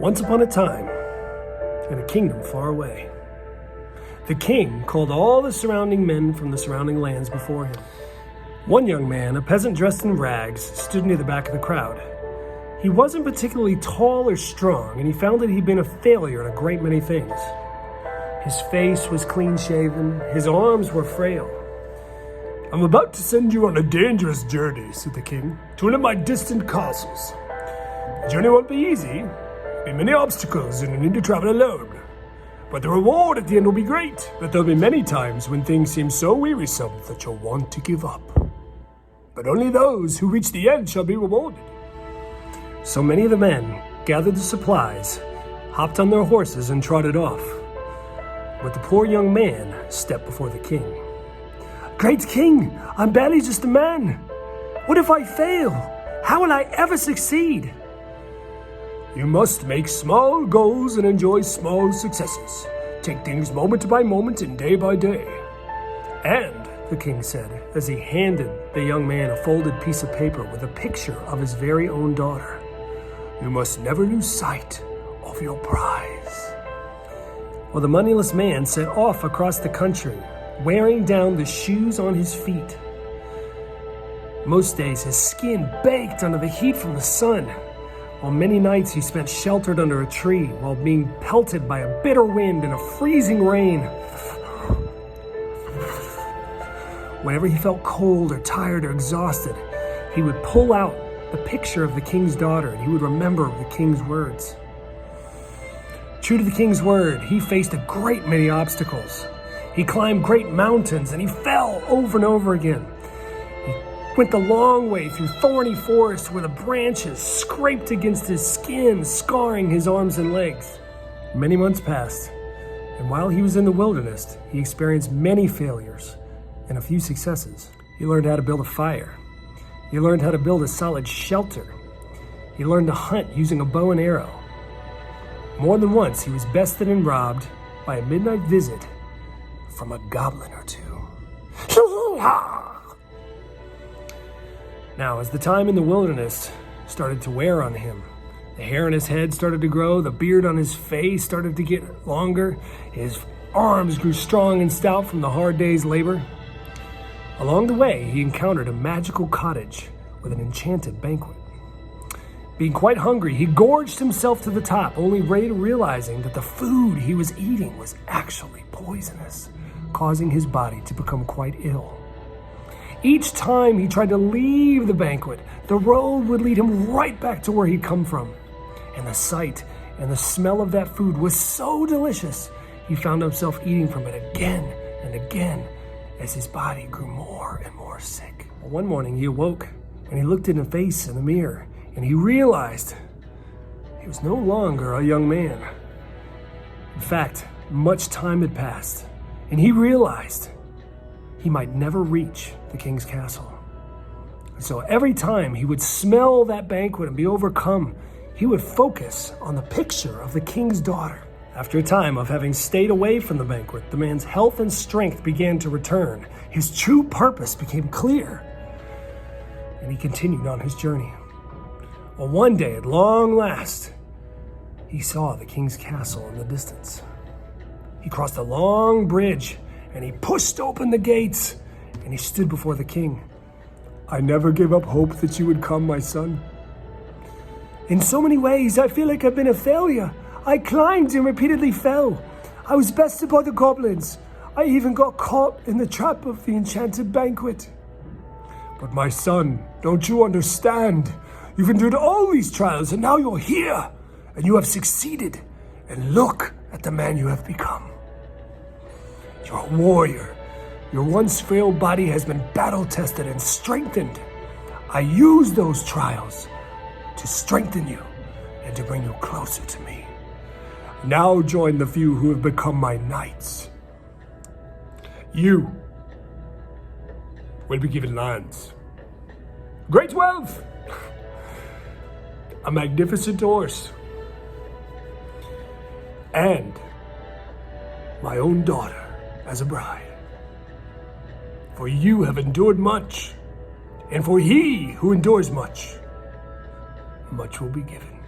Once upon a time, in a kingdom far away, the king called all the surrounding men from the surrounding lands before him. One young man, a peasant dressed in rags, stood near the back of the crowd. He wasn't particularly tall or strong, and he found that he'd been a failure in a great many things. His face was clean-shaven, his arms were frail. "I'm about to send you on a dangerous journey," said the king, "to one of my distant castles. The journey won't be easy. There'll be many obstacles, and you need to travel alone. But the reward at the end will be great. But there'll be many times when things seem so wearisome that you'll want to give up. But only those who reach the end shall be rewarded." So many of the men gathered the supplies, hopped on their horses, and trotted off. But the poor young man stepped before the king. "Great king, I'm barely just a man. What if I fail? How will I ever succeed?" "You must make small goals and enjoy small successes. Take things moment by moment and day by day." "And," the king said, as he handed the young man a folded piece of paper with a picture of his very own daughter, "you must never lose sight of your prize." Well, the moneyless man set off across the country, wearing down the shoes on his feet. Most days his skin baked under the heat from the sun, while many nights he spent sheltered under a tree while being pelted by a bitter wind and a freezing rain. Whenever he felt cold or tired or exhausted, he would pull out the picture of the king's daughter and he would remember the king's words. True to the king's word, he faced a great many obstacles. He climbed great mountains and he fell over and over again. He went the long way through thorny forests where the branches scraped against his skin, scarring his arms and legs. Many months passed, and while he was in the wilderness, he experienced many failures and a few successes. He learned how to build a fire. He learned how to build a solid shelter. He learned to hunt using a bow and arrow. More than once, he was bested and robbed by a midnight visit from a goblin or two. Now, as the time in the wilderness started to wear on him, the hair on his head started to grow, the beard on his face started to get longer, his arms grew strong and stout from the hard day's labor. Along the way, he encountered a magical cottage with an enchanted banquet. Being quite hungry, he gorged himself to the top, only realizing that the food he was eating was actually poisonous, causing his body to become quite ill. Each time he tried to leave the banquet, the road would lead him right back to where he'd come from. And the sight and the smell of that food was so delicious, he found himself eating from it again and again as his body grew more and more sick. Well, one morning he awoke and he looked in the face in the mirror and he realized he was no longer a young man. In fact, much time had passed, and he realized he might never reach the king's castle. So every time he would smell that banquet and be overcome, he would focus on the picture of the king's daughter. After a time of having stayed away from the banquet, the man's health and strength began to return. His true purpose became clear, and he continued on his journey. Well, one day, at long last, he saw the king's castle in the distance. He crossed a long bridge, and he pushed open the gates, and he stood before the king. "I never gave up hope that you would come, my son. In so many ways, I feel like I've been a failure. I climbed and repeatedly fell. I was bested by the goblins. I even got caught in the trap of the enchanted banquet. But my son, don't you understand? You've endured all these trials and now you're here and you have succeeded. And look at the man you have become. You're a warrior. Your once frail body has been battle-tested and strengthened. I used those trials to strengthen you and to bring you closer to me. Now join the few who have become my knights. You will be given lands, great wealth, a magnificent horse, and my own daughter as a bride. For you have endured much, and for he who endures much, much will be given.